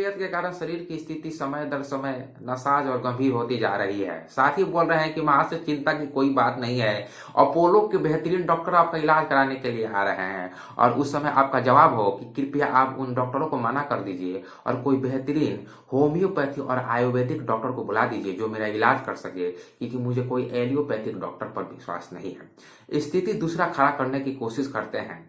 तबीयत के कारण शरीर की स्थिति समय दर समय नासाज और गंभीर होती जा रही है। साथ ही बोल रहे हैं कि महाशय चिंता की कोई बात नहीं है। अपोलो के बेहतरीन डॉक्टर आपका इलाज कराने के लिए आ रहे हैं और उस समय आपका जवाब हो कि कृपया आप उन डॉक्टरों को मना कर दीजिए और कोई बेहतरीन होम्योपैथी और आयुर्वेदिक डॉक्टर को बुला दीजिए जो मेरा इलाज कर सके, क्योंकि मुझे कोई एलियोपैथिक डॉक्टर पर विश्वास नहीं है। स्थिति दूसरा खड़ा करने की कोशिश करते हैं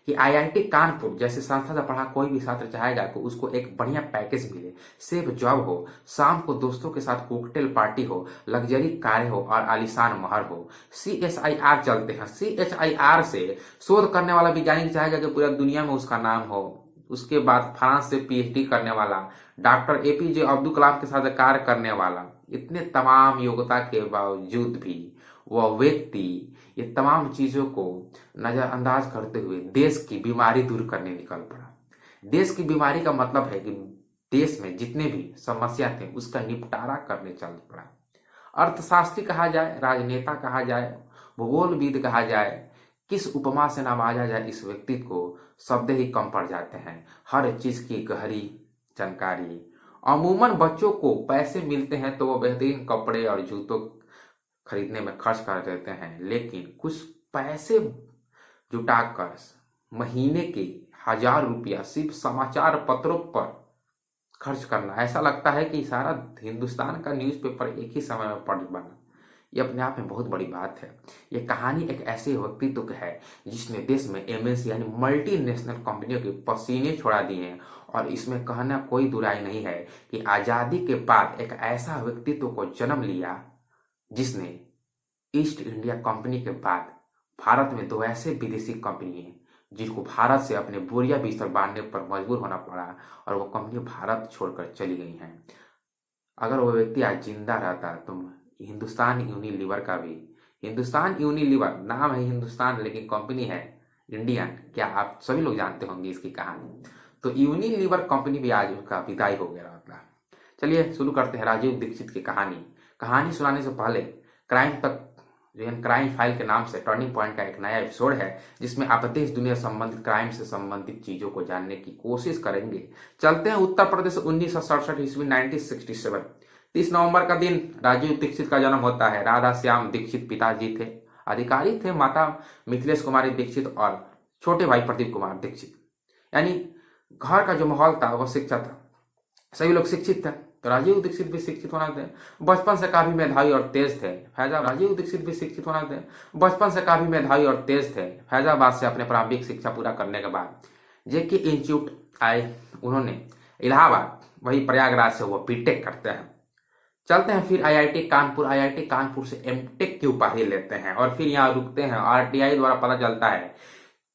कि आईआईटी कानपुर जैसे संस्था से पढ़ा कोई भी छात्र चाहेगा कि उसको एक बढ़िया पैकेज मिले, सेफ जॉब हो, शाम को दोस्तों के साथ कॉकटेल पार्टी हो, लग्जरी कारें हो और आलीशान महल हो। CSIR चलते हैं। CSIR से शोध करने वाला वैज्ञानिक चाहेगा कि पूरा दुनिया में उसका नाम हो। उसके बाद फ्रांस से PhD करने वाला, डॉक्टर APJ अब्दुल कलाम के साथ कार्य करने वाला, इतने तमाम योग्यता के बावजूद भी वह व्यक्ति ये तमाम चीजों को नजरअंदाज करते हुए देश की बीमारी दूर करने निकल पड़ा। देश की बीमारी का मतलब है कि देश में जितने भी समस्या थे उसका निपटारा करने चल पड़ा। अर्थशास्त्री कहा जाए, राजनेता कहा जाए, भूगोलविद कहा जाए, किस उपमा से नवाजा जाए इस व्यक्ति को शब्द ही कम पड़ जाते हैं। हर चीज की गहरी जानकारी। अमूमन बच्चों को पैसे मिलते हैं तो वो बेहतरीन कपड़े और जूतों खरीदने में खर्च कर देते हैं, लेकिन कुछ पैसे जुटाकर महीने के 1000 रुपया सिर्फ समाचार पत्रों पर खर्च करना, ऐसा लगता है कि सारा हिंदुस्तान का न्यूज़पेपर एक ही समय में पढ़ बना। ये अपने आप में बहुत बड़ी बात है। ये कहानी एक ऐसे व्यक्तित्व की है जिसने देश में MNC यानी मल्टीनेशनल कंपनियों के पसीने छोड़ा दिए हैं और इसमें कहना कोई दुराई नहीं है कि आज़ादी के बाद एक ऐसा व्यक्तित्व को जन्म लिया जिसने ईस्ट इंडिया कंपनी के बाद भारत में 2 ऐसे विदेशी कंपनी हैं जिनको भारत से अपने बोरिया बिस्तर बांधने पर मजबूर होना पड़ा और वो कंपनी भारत छोड़कर चली गई हैं। अगर वो व्यक्ति आज जिंदा रहता तो हिंदुस्तान यूनिलीवर का भी, हिंदुस्तान यूनिलीवर नाम है हिंदुस्तान लेकिन कंपनी है इंडियन, क्या आप सभी लोग जानते होंगे इसकी कहानी। तो यूनिलीवर कंपनी भी आज उसका विदाई हो गया था। चलिए शुरू करते हैं राजीव दीक्षित की कहानी सुनाने से पहले क्राइम तक क्राइम फाइल के नाम से टर्निंग पॉइंट का एक नया एपिसोड है जिसमें आप देश दुनिया संबंधित क्राइम से संबंधित चीजों को जानने की कोशिश करेंगे। चलते हैं उत्तर प्रदेश 1967 ईस्वी 1967। 30 नवंबर का दिन राजीव दीक्षित का जन्म होता है। राधा श्याम दीक्षित पिताजी थे, अधिकारी थे, माता मिथिलेश कुमारी दीक्षित और छोटे भाई प्रदीप कुमार दीक्षित। यानी घर का जो माहौल था वह शिक्षा था, सभी लोग शिक्षित थे। तो राजीव दीक्षित भी शिक्षित होना थे, बचपन से काफी मेधावी और तेज थे। राजीव दीक्षित भी शिक्षित होना थे, बचपन से काफी मेधावी और तेज थे। फैजाबाद से अपने प्रारंभिक शिक्षा पूरा करने के बाद JK इंस्टीट्यूट आए उन्होंने इलाहाबाद, वही प्रयागराज से वो BTech करते हैं। चलते हैं फिर IIT कानपुर से MTech की उपाधि लेते हैं और फिर यहाँ रुकते हैं। RTI द्वारा पता चलता है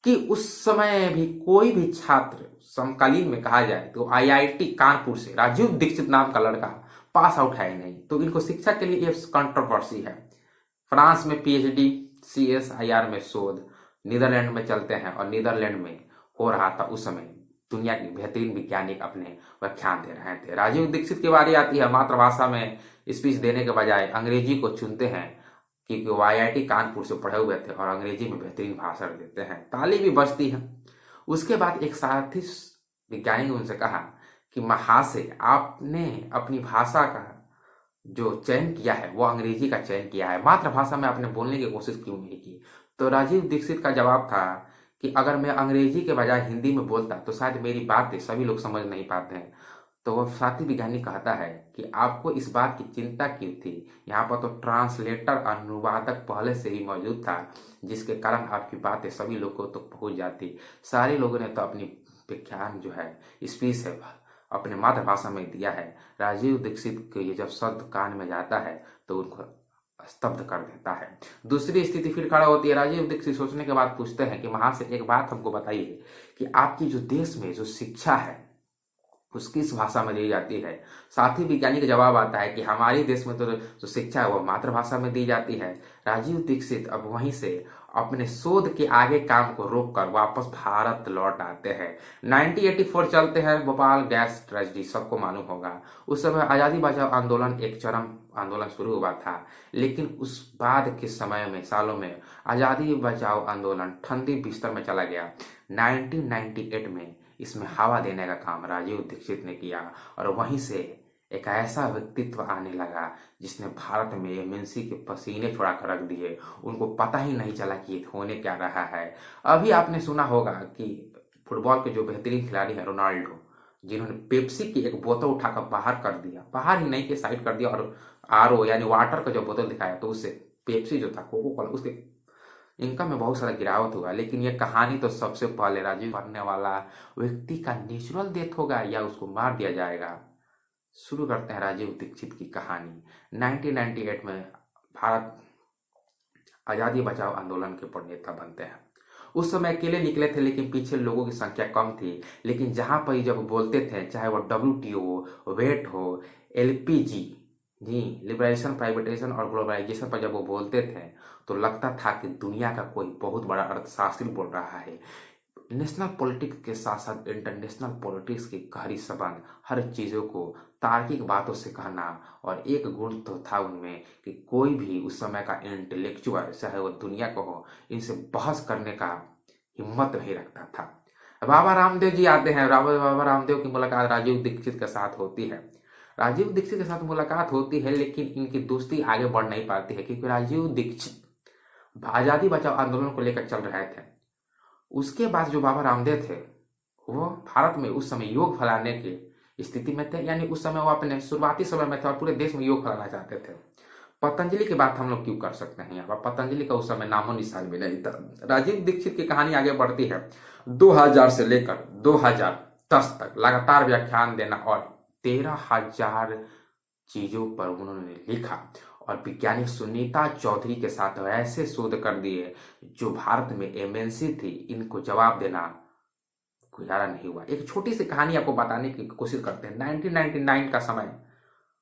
कि उस समय भी कोई भी छात्र समकालीन में कहा जाए तो IIT कानपुर से राजीव दीक्षित नाम का लड़का पास आउट है नहीं, तो इनको शिक्षा के लिए ये कंट्रोवर्सी है। फ्रांस में PhD, CSIR में शोध, नीदरलैंड में चलते हैं और नीदरलैंड में हो रहा था उस समय दुनिया के बेहतरीन वैज्ञानिक अपने व्याख्यान दे रहे थे। राजीव दीक्षित की बारी आती है। मातृभाषा में स्पीच देने के बजाय अंग्रेजी को चुनते हैं क्योंकि वो IIT कानपुर से पढ़े हुए थे और अंग्रेजी में बेहतरीन भाषण देते हैं, ताली भी बजती है। उसके बाद एक साथी वैज्ञानिक ने उनसे कहा कि महाशय आपने अपनी भाषा का जो चयन किया है वो अंग्रेजी का चयन किया है, मातृभाषा में आपने बोलने की कोशिश क्यों नहीं की। तो राजीव दीक्षित का जवाब था कि अगर मैं अंग्रेजी के बजाय हिंदी में बोलता तो शायद मेरी बातें सभी लोग समझ नहीं पाते हैं। तो वह साथी वैज्ञानिक कहता है कि आपको इस बात की चिंता क्यों थी, यहाँ पर तो ट्रांसलेटर अनुवादक पहले से ही मौजूद था जिसके कारण आपकी बातें सभी लोगों तक तो पहुंच जाती। सारे लोगों ने तो अपनी व्याख्यान जो है स्पीच है अपने मातृभाषा में दिया है। राजीव दीक्षित के ये जब शब्द कान में जाता है तो उनको स्तब्ध कर देता है। दूसरी स्थिति फिर खड़ा होती है। राजीव दीक्षित सोचने के बाद पूछते हैं कि महाशय एक बात हमको बताइए कि आपकी जो देश में जो शिक्षा है उस किस भाषा में दी जाती है। साथ ही वैज्ञानिक जवाब आता है कि हमारे देश में तो जो शिक्षा है वह मातृभाषा में दी जाती है। राजीव दीक्षित अब वहीं से अपने शोध के आगे काम को रोककर वापस भारत लौट आते हैं। 1984 चलते हैं। भोपाल गैस ट्रेजेडी सबको मालूम होगा। उस समय आज़ादी बचाओ आंदोलन एक चरम आंदोलन शुरू हुआ था, लेकिन उस बाद के समय में सालों में आज़ादी बचाओ आंदोलन ठंडी बिस्तर में चला गया। 1998 में इसमें हवा देने का काम राजीव दीक्षित ने किया और वहीं से एक ऐसा व्यक्तित्व आने लगा जिसने भारत में एमएनसी के पसीने छुड़ा कर रख दिए। उनको पता ही नहीं चला कि ये होने क्या रहा है। अभी आपने सुना होगा कि फुटबॉल के जो बेहतरीन खिलाड़ी हैं रोनाल्डो, जिन्होंने पेप्सी की एक बोतल उठाकर बाहर कर दिया, बाहर ही नहीं कि साइड कर दिया, और आरओ यानी वाटर का जो बोतल दिखाया तो उससे पेप्सी जो था कोको कोला उसके इनकम में बहुत सारा गिरावट हुआ। लेकिन ये कहानी तो सबसे पहले राजीव मरने वाला व्यक्ति का नेचुरल डेथ होगा या उसको मार दिया जाएगा। शुरू करते हैं राजीव दीक्षित की कहानी। 1998 में भारत आज़ादी बचाओ आंदोलन के प्रणेता बनते हैं। उस समय अकेले निकले थे लेकिन पीछे लोगों की संख्या कम थी। लेकिन जहां पर जब बोलते थे, चाहे वो WTO हो, वेट हो, LPG जी लिबरेशन, प्राइवेटाइजेशन और ग्लोबलाइजेशन पर जब वो बोलते थे तो लगता था कि दुनिया का कोई बहुत बड़ा अर्थशास्त्री बोल रहा है। नेशनल पॉलिटिक्स के साथ साथ इंटरनेशनल पॉलिटिक्स की गहरी संबंध, हर चीज़ों को तार्किक बातों से कहना, और एक गुण तो था उनमें कि कोई भी उस समय का इंटेलेक्चुअल, चाहे वो दुनिया को हो, इनसे बहस करने का हिम्मत नहीं रखता था। बाबा रामदेव जी आते हैं। बाबा रामदेव की मुलाकात राजीव दीक्षित के साथ होती है। राजीव दीक्षित के साथ मुलाकात होती है लेकिन इनकी दोस्ती आगे बढ़ नहीं पाती है क्योंकि राजीव दीक्षित आज़ादी बचाओ आंदोलन को लेकर चल रहे थे। उसके बाद जो बाबा रामदेव थे वो भारत में उस समय योग फैलाने की स्थिति में थे, यानी उस समय वो अपने शुरुआती समय में थे और पूरे देश में योग फैलाना चाहते थे। पतंजलि की बात हम लोग क्यों कर सकते हैं यहाँ पर, पतंजलि का उस समय नामो निशान भी नहीं था। राजीव दीक्षित की कहानी आगे बढ़ती है। 2000 से लेकर 2010 तक लगातार व्याख्यान देना और 13,000 चीजों पर उन्होंने लिखा और वैज्ञानिक सुनीता चौधरी के साथ ऐसे शोध कर दिए जो भारत में एमएनसी थी इनको जवाब देना गुजारा नहीं हुआ। एक छोटी सी कहानी आपको बताने की कोशिश करते हैं। 1999 का समय,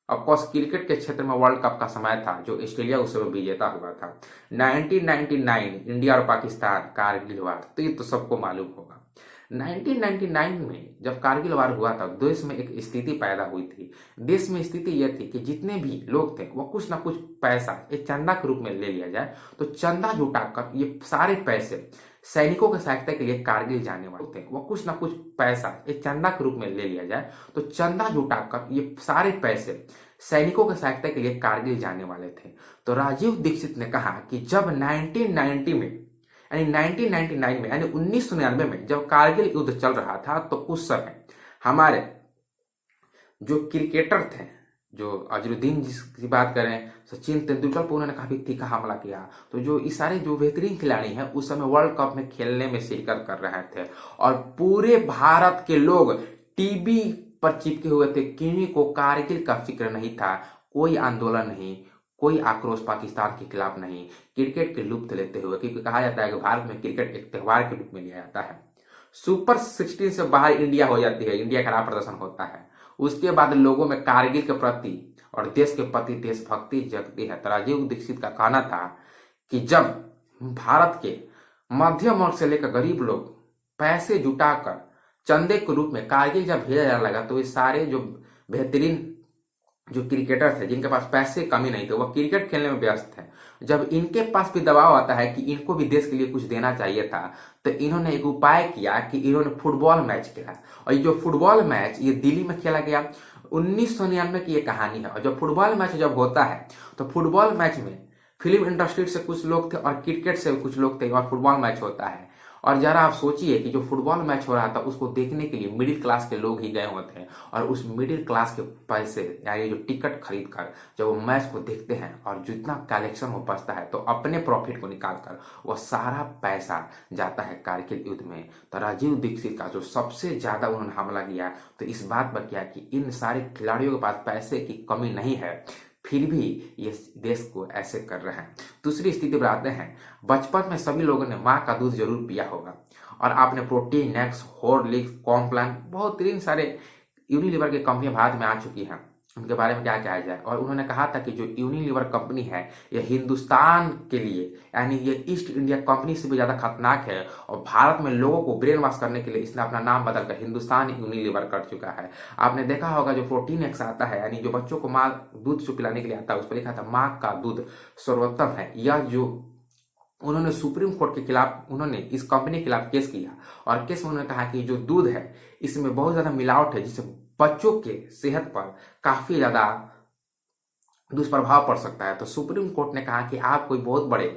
ऑफकोर्स क्रिकेट के क्षेत्र में वर्ल्ड कप का समय था जो ऑस्ट्रेलिया उस समय विजेता हुआ था। 1999 इंडिया और पाकिस्तान कारगिल वार, तो ये तो सबको मालूम होगा। 1999 में जब कारगिल वार हुआ था देश में एक स्थिति पैदा हुई थी। देश में स्थिति यह थी कि जितने भी लोग थे वो कुछ ना कुछ पैसा एक चंदा के रूप में ले लिया जाए। तो चंदा जुटाकर ये सारे पैसे सैनिकों की सहायता के लिए कारगिल जाने वाले थे, वो कुछ ना कुछ पैसा एक चंदा के रूप में ले लिया जाए। तो चंदा जुटाकर ये सारे पैसे सैनिकों की सहायता के लिए कारगिल जाने वाले थे। तो राजीव दीक्षित ने कहा कि जब 1990 में यानी 1999 में यानी 1999 में जब कारगिल युद्ध चल रहा था तो उस समय हमारे जो क्रिकेटर थे, जो अजरुद्दीन जिसकी बात करें, सचिन तेंदुलकर पर उन्होंने काफी तीखा हमला किया। तो जो इस सारे जो बेहतरीन खिलाड़ी हैं उस समय वर्ल्ड कप में खेलने में शिरकत कर रहे थे और पूरे भारत के लोग टीवी पर चिपके हुए थे। किन्हीं को कारगिल का फिक्र नहीं था, कोई आंदोलन नहीं, कोई आक्रोश पाकिस्तान के खिलाफ नहीं, क्रिकेट के लुत्फ लेते हुए, क्योंकि कहा जाता है कि भारत में क्रिकेट एक त्योहार के रूप में लिया जाता है। सुपर 16 से बाहर इंडिया हो जाती है, इंडिया खराब प्रदर्शन होता है, उसके बाद लोगों में कारगिल के प्रति और देश के प्रति देशभक्ति जगती है। तो राजीव दीक्षित का कहना था कि जब भारत के मध्यम वर्ग से लेकर गरीब लोग पैसे जुटाकर चंदे के रूप में कारगिल जब भेजा जाने लगा तो ये सारे जो बेहतरीन जो क्रिकेटर थे जिनके पास पैसे कमी नहीं थे वो क्रिकेट खेलने में व्यस्त थे। जब इनके पास भी दबाव आता है कि इनको भी देश के लिए कुछ देना चाहिए था तो इन्होंने एक उपाय किया कि इन्होंने फुटबॉल मैच खेला। और ये जो फुटबॉल मैच ये दिल्ली में खेला गया। 1999 की ये कहानी है। और जब फुटबॉल मैच जब होता है तो फुटबॉल मैच में फिल्म इंडस्ट्री से कुछ लोग थे और क्रिकेट से कुछ लोग थे और फुटबॉल मैच होता है। और जरा आप सोचिए कि जो फुटबॉल मैच हो रहा था उसको देखने के लिए मिडिल क्लास के लोग ही गए होते हैं और उस मिडिल क्लास के पैसे यानी जो टिकट खरीद कर जब वो मैच को देखते हैं और जितना कलेक्शन वो बचता है तो अपने प्रॉफिट को निकाल कर वो सारा पैसा जाता है कारगिल युद्ध में। तो राजीव दीक्षित का जो सबसे ज्यादा उन्होंने हमला किया तो इस बात पर किया कि इन सारे खिलाड़ियों के पास पैसे की कमी नहीं है फिर भी ये देश को ऐसे कर रहे हैं। दूसरी स्थिति पर आते हैं। बचपन में सभी लोगों ने माँ का दूध जरूर पिया होगा और आपने प्रोटीन एक्स, हॉर्लिक्स, कॉम्प्लान, बहुत तीन सारे यूनिलीवर की कंपनियां भारत में आ चुकी हैं, उनके बारे में क्या कहा जाए। और उन्होंने कहा था कि जो यूनिलीवर कंपनी है ये हिंदुस्तान के लिए यानी ये ईस्ट इंडिया कंपनी से भी ज्यादा खतरनाक है और भारत में लोगों को ब्रेन वॉश करने के लिए इसने अपना नाम बदलकर हिंदुस्तान यूनिलीवर कर चुका है। आपने देखा होगा जो प्रोटीन एक्स आता है यानी जो बच्चों को माँ दूध जो पिलाने के लिए आता है उस पर लिखा था माँ का दूध सर्वोत्तम है। यह जो उन्होंने सुप्रीम कोर्ट के खिलाफ, उन्होंने इस कंपनी के खिलाफ केस किया और केस में उन्होंने कहा कि जो दूध है इसमें बहुत ज़्यादा मिलावट है, जिससे बच्चों के सेहत पर काफ़ी ज़्यादा दुष्प्रभाव पड़ सकता है। तो सुप्रीम कोर्ट ने कहा कि आप कोई बहुत बड़े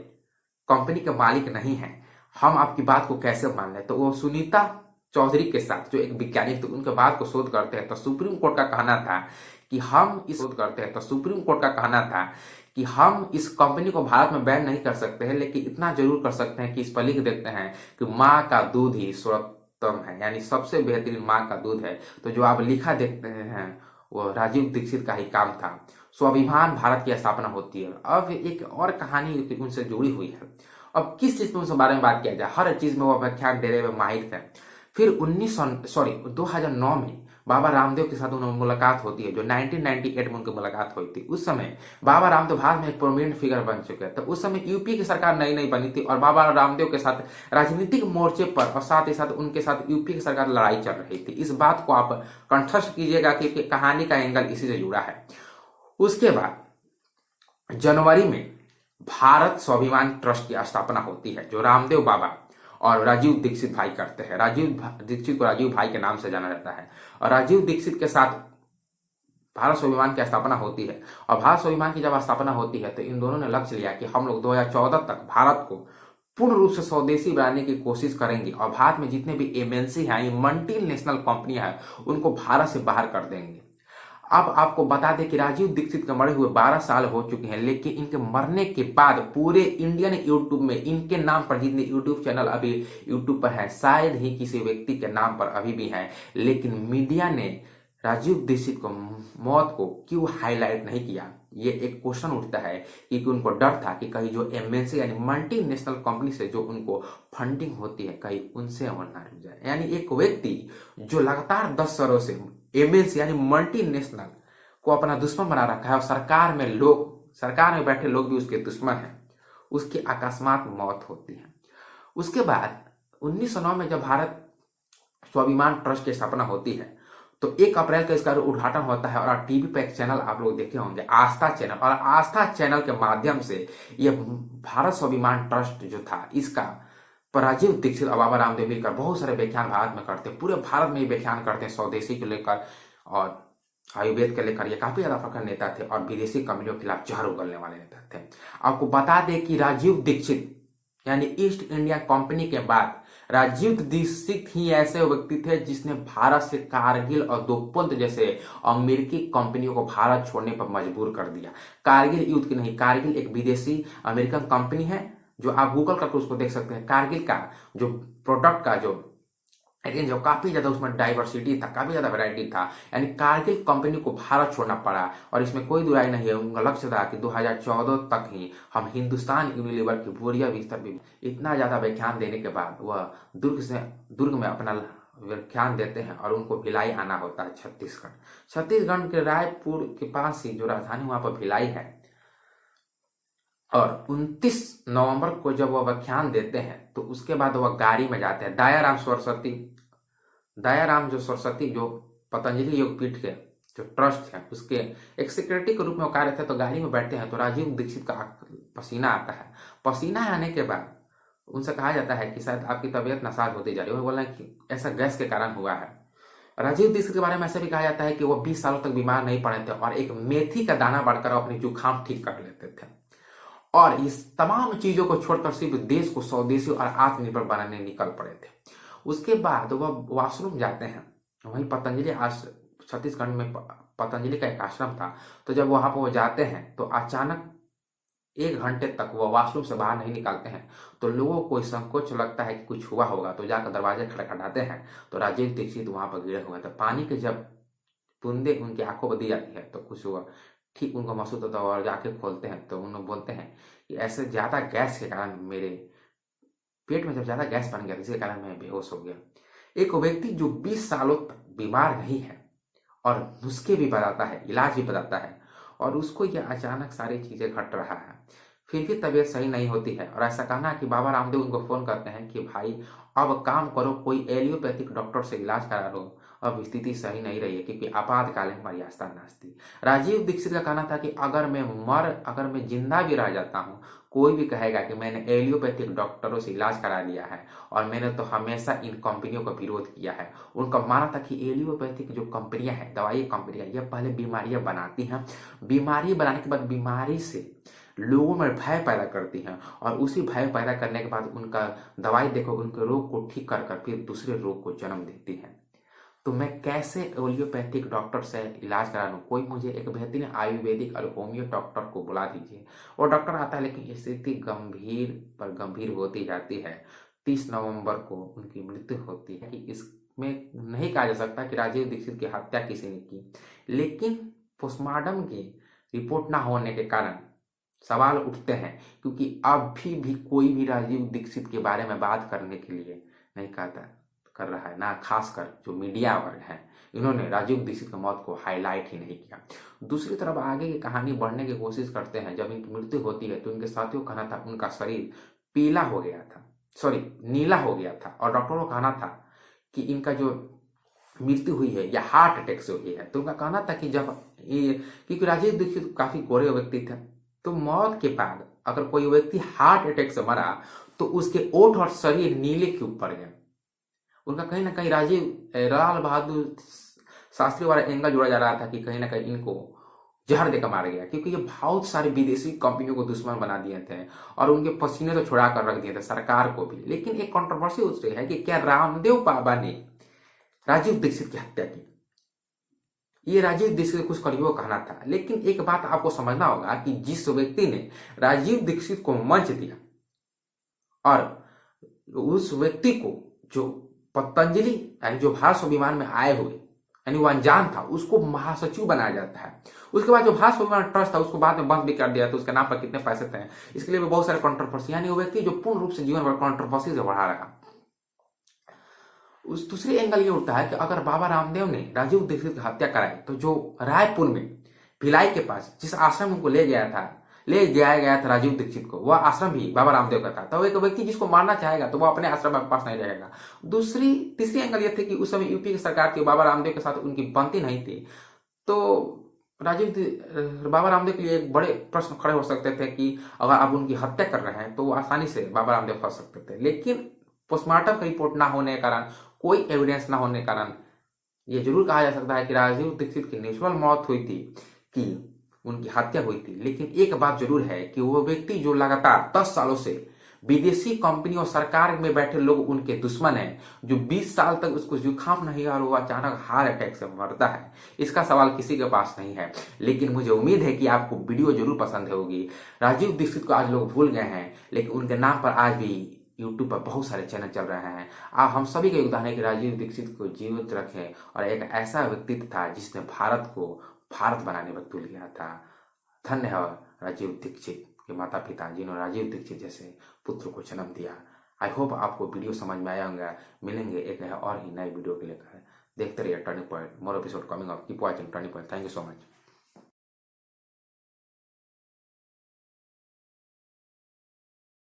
कंपनी के मालिक नहीं हैं, हम आपकी बात को कैसे मान लें। तो वो सुनीता चौधरी के साथ, जो एक वैज्ञानिक थे, उनके बात को शोध करते हैं। तो सुप्रीम कोर्ट का कहना था कि हम इस शोध करते हैं तो सुप्रीम कोर्ट का कहना था कि हम इस कंपनी को भारत में बैन नहीं कर सकते हैं, लेकिन इतना जरूर कर सकते हैं कि इस पर लिख देते हैं कि माँ का दूध ही सर्वोत्तम है, यानी सबसे बेहतरीन माँ का दूध है। तो जो आप लिखा देखते हैं वो राजीव दीक्षित का ही काम था। स्वाभिमान भारत की स्थापना होती है। अब एक और कहानी उनसे जुड़ी हुई है। अब किस चीज में उनसे बारे में बात किया जाए, हर चीज में वो व्याख्यान देने में माहिर थे। फिर 2009 में बाबा रामदेव के साथ उन्होंने मुलाकात होती है, जो 1998 में उनकी मुलाकात हुई थी। उस समय बाबा रामदेव भारत में एक प्रोमिनेंट फिगर बन चुके थे। उस समय यूपी की सरकार नई नई बनी थी और बाबा रामदेव के साथ राजनीतिक मोर्चे पर और साथ ही साथ उनके साथ यूपी की सरकार लड़ाई चल रही थी। इस बात को आप कंठस्थ कीजिएगा कि कहानी का एंगल इसी से जुड़ा है। उसके बाद जनवरी में भारत स्वाभिमान ट्रस्ट की स्थापना होती है, जो रामदेव बाबा और राजीव दीक्षित भाई करते हैं। राजीव दीक्षित को राजीव भाई के नाम से जाना जाता है। और राजीव दीक्षित के साथ भारत स्वाभिमान की स्थापना होती है। और भारत स्वाभिमान की जब स्थापना होती है तो इन दोनों ने लक्ष्य लिया कि हम लोग 2014 तक भारत को पूर्ण रूप से स्वदेशी बनाने की कोशिश करेंगे और भारत में जितने भी एमएनसी हैं, मल्टी नेशनल कंपनियां हैं, उनको भारत से बाहर कर देंगे। अब आपको बता दें कि राजीव दीक्षित के मरे हुए 12 साल हो चुके हैं, लेकिन इनके मरने के बाद पूरे इंडियन यूट्यूब में इनके नाम पर जितने यूट्यूब चैनल अभी यूट्यूब पर हैं, शायद ही किसी व्यक्ति के नाम पर अभी भी हैं। लेकिन मीडिया ने राजीव दीक्षित को मौत को क्यों हाईलाइट नहीं किया, ये एक क्वेश्चन उठता है। क्योंकि उनको डर था कि कहीं जो एमएनसी यानी मल्टी नेशनल कंपनी से जो उनको फंडिंग होती है, कहीं उनसे वो ना रुक जाए। यानी एक व्यक्ति जो लगातार 10 सालों से एमएनसी यानी मल्टी नेशनल को अपना दुश्मन बना रखा है और सरकार में बैठे लोग भी उसके दुश्मन हैं, उसकी अकस्मात मौत होती है। उसके बाद 1909 में जब भारत स्वाभिमान ट्रस्ट की स्थापना होती है तो 1 अप्रैल को इसका उद्घाटन होता है। और टीवी पे एक चैनल आप लोग देखे होंगे, आस्था चैनल, और आस्था चैनल के माध्यम से यह भारत स्वाभिमान ट्रस्ट जो था, इसका पर राजीव दीक्षित और बाबा रामदेव मिलकर बहुत सारे व्याख्यान भारत में करते हैं। पूरे भारत में ये व्याख्यान करते हैं, स्वदेशी को लेकर और आयुर्वेद के लेकर। ये काफी ज्यादा प्रखर नेता थे और विदेशी कंपनियों के खिलाफ जहर उगलने वाले नेता थे। आपको बता दें कि राजीव दीक्षित यानी ईस्ट इंडिया कंपनी के बाद राजीव दीक्षित ही ऐसे व्यक्ति थे जिसने भारत से कारगिल और दोपंत जैसे अमेरिकी कंपनियों को भारत छोड़ने पर मजबूर कर दिया। कारगिल युद्ध की नहीं, कारगिल एक विदेशी अमेरिकन कंपनी है, जो आप गूगल करके उसको देख सकते हैं। कारगिल का जो प्रोडक्ट का जो रेंज है काफी ज्यादा, उसमें डाइवर्सिटी था, काफी ज्यादा वैरायटी था। यानी कारगिल कंपनी को भारत छोड़ना पड़ा और इसमें कोई दुराई नहीं है। उनका लक्ष्य था कि 2014 तक ही हम हिंदुस्तान यूनिलीवर की बोरिया बिस्तर भी। इतना ज्यादा व्याख्यान देने के बाद वह दुर्ग में अपना व्याख्यान देते हैं और उनको भिलाई आना होता है छत्तीसगढ़ के रायपुर के पास ही जो राजधानी वहां पर भिलाई है। और 29 नवंबर को जब वह व्याख्यान देते हैं तो उसके बाद वह गाड़ी में जाते हैं। दयाराम जो सरस्वती जो पतंजलि योगपीठ के जो ट्रस्ट है उसके एक सेक्रेटरी के रूप में कार्य थे। तो गाड़ी में बैठते हैं तो राजीव दीक्षित का पसीना आता है। पसीना आने के बाद उनसे कहा जाता है कि शायद आपकी तबीयत नासाज होती जा रही है। वो बोला कि ऐसा गैस के कारण हुआ है। राजीव दीक्षित के बारे में ऐसा भी कहा जाता है कि वो 20 सालों तक बीमार नहीं पड़े थे और एक मेथी का दाना बढ़कर अपनी जुकाम ठीक कर लेते थे। और इस तमाम चीजों को छोड़कर सिर्फ देश को स्वदेशी और आत्मनिर्भर बनाने निकल पड़े थे। उसके बाद वह वॉशरूम जाते हैं। वहीं पतंजलि छत्तीसगढ़ में पतंजलि का एक आश्रम था। तो जब वहां पर वो जाते हैं तो अचानक 1 घंटे तक वह वॉशरूम से बाहर नहीं निकालते हैं। तो लोगों को संकोच लगता है कि कुछ हुआ होगा, तो जाकर दरवाजे खटखटाते हैं तो राजीव दीक्षित वहां पर गिरे हुए थे। पानी के जब बूंदे उनकी आंखों पर दी जाती है तो कुछ हुआ ठीक उनको महसूस होता है और आंखें खोलते हैं तो उन्होंने बोलते हैं कि ऐसे ज्यादा गैस के कारण मेरे पेट में जब ज्यादा गैस बन गया इसके कारण मैं बेहोश हो गया। एक व्यक्ति जो 20 सालों तक बीमार नहीं है और नुस्खे भी बताता है, इलाज भी बताता है, और उसको यह अचानक सारी चीजें घट रहा है, फिर भी तबीयत सही नहीं होती है। और ऐसा कहना कि बाबा रामदेव उनको फोन करते हैं कि भाई अब काम करो, कोई एलियोपैथिक डॉक्टर से इलाज करा लो अब स्थिति सही नहीं रही है, क्योंकि आपातकालीन मर्यादा नास्ती। राजीव दीक्षित का कहना था कि अगर मैं जिंदा भी रह जाता हूँ, कोई भी कहेगा कि मैंने एलियोपैथिक डॉक्टरों से इलाज करा लिया है और मैंने तो हमेशा इन कंपनियों का विरोध किया है। उनका मानना था कि एलियोपैथिक जो कंपनियां हैं, दवाई कंपनियां, ये पहले बीमारियां बनाती हैं, बीमारी बनाने के बाद बीमारी से लोगों में भय पैदा करती हैं और उसी भय पैदा करने के बाद उनका दवाई देखो उनके रोग को ठीक कर कर फिर दूसरे रोग को जन्म देती है। तो मैं कैसे एलियोपैथिक डॉक्टर से इलाज करा लूँ? कोई मुझे एक बेहतरीन आयुर्वेदिक और होम्यो डॉक्टर को बुला दीजिए। वो डॉक्टर आता है, लेकिन स्थिति गंभीर पर गंभीर होती जाती है। 30 नवंबर को उनकी मृत्यु होती है। कि इसमें नहीं कहा जा सकता कि राजीव दीक्षित की हत्या किसी ने की, लेकिन पोस्टमार्टम की रिपोर्ट ना होने के कारण सवाल उठते हैं, क्योंकि अभी भी कोई भी राजीव दीक्षित के बारे में बात करने के लिए नहीं कर रहा है, ना खासकर जो मीडिया वर्ग है, इन्होंने राजीव दीक्षित की मौत को हाईलाइट ही नहीं किया। दूसरी तरफ आगे की कहानी बढ़ने की कोशिश करते हैं। जब इनकी मृत्यु होती है तो इनके साथियों का कहना था उनका शरीर पीला हो गया था, नीला हो गया था, और डॉक्टरों का कहना था कि इनका जो मृत्यु हुई है या हार्ट अटैक से हुई है। तो उनका कहना था कि जब ये, क्योंकि राजीव दीक्षित काफी गोरे व्यक्ति थे, तो मौत के बाद अगर कोई व्यक्ति हार्ट अटैक से मरा तो उसके ओठ और शरीर नीले क्यों पड़ गए? उनका कहीं ना कहीं लाल बहादुर शास्त्री वाला एंगल जोड़ा जा रहा था कि कहीं ना कहीं इनको जहर देकर मारा गया, क्योंकि ये बहुत सारी विदेशी कंपनियों को दुश्मन बना दिए थे और उनके पसीने तो छुड़ा कर रख दिए थे, सरकार को भी। लेकिन एक कंट्रोवर्सी उस रही है कि क्या रामदेव बाबा ने राजीव दीक्षित की हत्या की? ये राजीव दीक्षित के कुछ करीबों का कहना था। लेकिन एक बात आपको समझना होगा कि जिस व्यक्ति ने राजीव दीक्षित को मंच दिया और उस व्यक्ति को जो पतंजलि यानी जो भारत स्वाभिमान में आए हुए यानी वो अनजान था, उसको महासचिव बनाया जाता है। उसके बाद जो भारत स्वाभिमान ट्रस्ट था उसको बाद में बंद भी कर दिया, तो उसके नाम पर कितने पैसे थे इसके लिए भी बहुत सारे कंट्रोवर्सी, यानी वो व्यक्ति जो पूर्ण रूप से जीवन भर कंट्रोवर्सी से बढ़ा रहा। उस दूसरी एंगल ये उठता है कि अगर बाबा रामदेव ने राजीव दीक्षित की हत्या कराई, तो जो रायपुर में भिलाई के पास जिस आश्रम को ले जाया गया था राजीव दीक्षित को, वह आश्रम भी बाबा रामदेव का था। तो एक व्यक्ति जिसको मारना चाहेगा तो वो अपने आश्रम के पास नहीं रहेगा। तीसरी एंगल ये थी कि उस समय यूपी की सरकार की बाबा रामदेव के साथ उनकी बनती नहीं थी, तो बाबा रामदेव के लिए एक बड़े प्रश्न खड़े हो सकते थे कि अगर आप उनकी हत्या कर रहे हैं तो वो आसानी से बाबा रामदेव फंस सकते थे। लेकिन पोस्टमार्टम का रिपोर्ट ना होने के कारण, कोई एविडेंस ना होने के कारण यह जरूर कहा जा सकता है कि राजीव दीक्षित की नेचुरल मौत हुई थी, कि उनकी हत्या हुई थी। लेकिन एक बात जरूर है कि वो व्यक्ति जो लगातार 10 सालों से विदेशी कंपनी और सरकार में बैठे लोग उनके दुश्मन हैं, जो 20 साल तक उसको जुकाम नहीं और वो अचानक हार्ट अटैक से मरता है, इसका सवाल किसी के पास नहीं है। लेकिन मुझे उम्मीद है कि आपको वीडियो जरूर पसंद होगी। राजीव दीक्षित को आज लोग भूल गए हैं, लेकिन उनके नाम पर आज भी यूट्यूब पर बहुत सारे चैनल चल रहे हैं। हम सभी का योगदान है कि राजीव दीक्षित को जीवित रखें, और एक ऐसा व्यक्तित्व था जिसने भारत को भारत बनाने में तुल लिया था। धन्य है राजीव दीक्षित के माता पिता जिन्होंने राजीव दीक्षित जैसे पुत्र को जन्म दिया। आई होप आपको वीडियो समझ में आया होगा। मिलेंगे एक और ही नए वीडियो के लेकर। देखते रहिए turning point, more episode coming up. Keep watching turning point. Thank you so much.